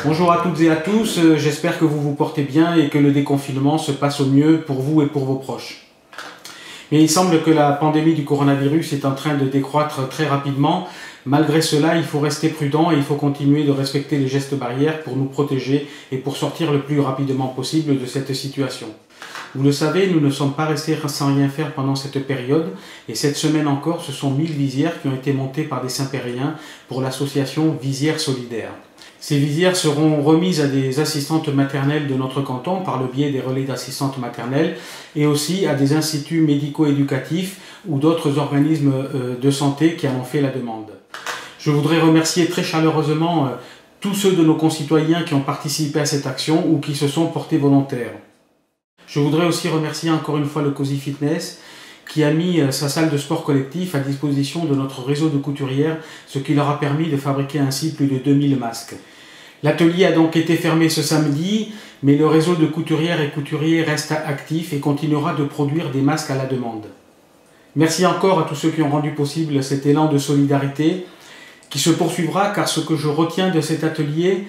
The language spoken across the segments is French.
Bonjour à toutes et à tous, j'espère que vous vous portez bien et que le déconfinement se passe au mieux pour vous et pour vos proches. Mais il semble que la pandémie du coronavirus est en train de décroître très rapidement. Malgré cela, il faut rester prudent et il faut continuer de respecter les gestes barrières pour nous protéger et pour sortir le plus rapidement possible de cette situation. Vous le savez, nous ne sommes pas restés sans rien faire pendant cette période et cette semaine encore, ce sont 1000 visières qui ont été montées par des Saint-Périens pour l'association Visières Solidaires. Ces visières seront remises à des assistantes maternelles de notre canton par le biais des relais d'assistantes maternelles et aussi à des instituts médico-éducatifs ou d'autres organismes de santé qui en ont fait la demande. Je voudrais remercier très chaleureusement tous ceux de nos concitoyens qui ont participé à cette action ou qui se sont portés volontaires. Je voudrais aussi remercier encore une fois le Cozy Fitness qui a mis sa salle de sport collectif à disposition de notre réseau de couturières, ce qui leur a permis de fabriquer ainsi plus de 2000 masques. L'atelier a donc été fermé ce samedi, mais le réseau de couturières et couturiers reste actif et continuera de produire des masques à la demande. Merci encore à tous ceux qui ont rendu possible cet élan de solidarité qui se poursuivra, car ce que je retiens de cet atelier,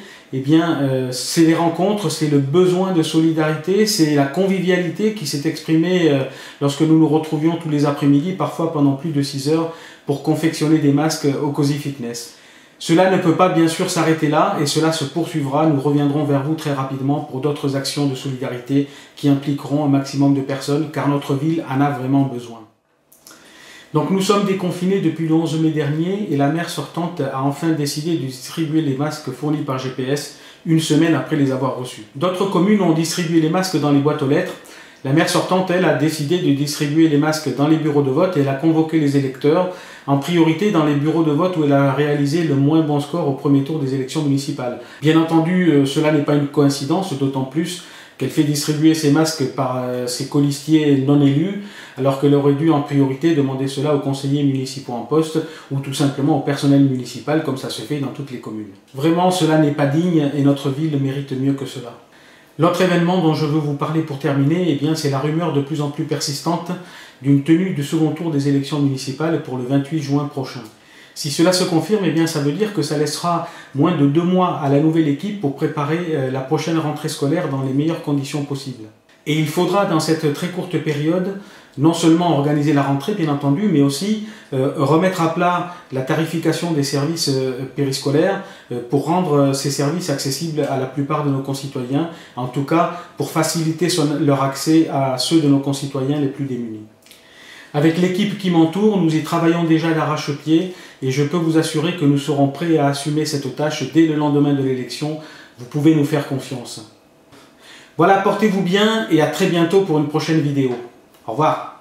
c'est les rencontres, c'est le besoin de solidarité, c'est la convivialité qui s'est exprimée lorsque nous nous retrouvions tous les après-midi, parfois pendant plus de 6 heures, pour confectionner des masques au Cozy Fitness. Cela ne peut pas bien sûr s'arrêter là et cela se poursuivra. Nous reviendrons vers vous très rapidement pour d'autres actions de solidarité qui impliqueront un maximum de personnes, car notre ville en a vraiment besoin. Donc nous sommes déconfinés depuis le 11 mai dernier et la maire sortante a enfin décidé de distribuer les masques fournis par GPS une semaine après les avoir reçus. D'autres communes ont distribué les masques dans les boîtes aux lettres. La maire sortante, elle, a décidé de distribuer les masques dans les bureaux de vote et elle a convoqué les électeurs en priorité dans les bureaux de vote où elle a réalisé le moins bon score au premier tour des élections municipales. Bien entendu, cela n'est pas une coïncidence, d'autant plus qu'elle fait distribuer ces masques par ses colistiers non élus, alors qu'elle aurait dû en priorité demander cela aux conseillers municipaux en poste ou tout simplement au personnel municipal, comme ça se fait dans toutes les communes. Vraiment, cela n'est pas digne et notre ville mérite mieux que cela. L'autre événement dont je veux vous parler pour terminer, c'est la rumeur de plus en plus persistante d'une tenue du second tour des élections municipales pour le 28 juin prochain. Si cela se confirme, ça veut dire que ça laissera moins de 2 mois à la nouvelle équipe pour préparer la prochaine rentrée scolaire dans les meilleures conditions possibles. Et il faudra dans cette très courte période non seulement organiser la rentrée bien entendu, mais aussi remettre à plat la tarification des services périscolaires pour rendre ces services accessibles à la plupart de nos concitoyens, en tout cas pour faciliter leur accès à ceux de nos concitoyens les plus démunis. Avec l'équipe qui m'entoure, nous y travaillons déjà d'arrache-pied et je peux vous assurer que nous serons prêts à assumer cette tâche dès le lendemain de l'élection. Vous pouvez nous faire confiance. Voilà, portez-vous bien et à très bientôt pour une prochaine vidéo. Au revoir.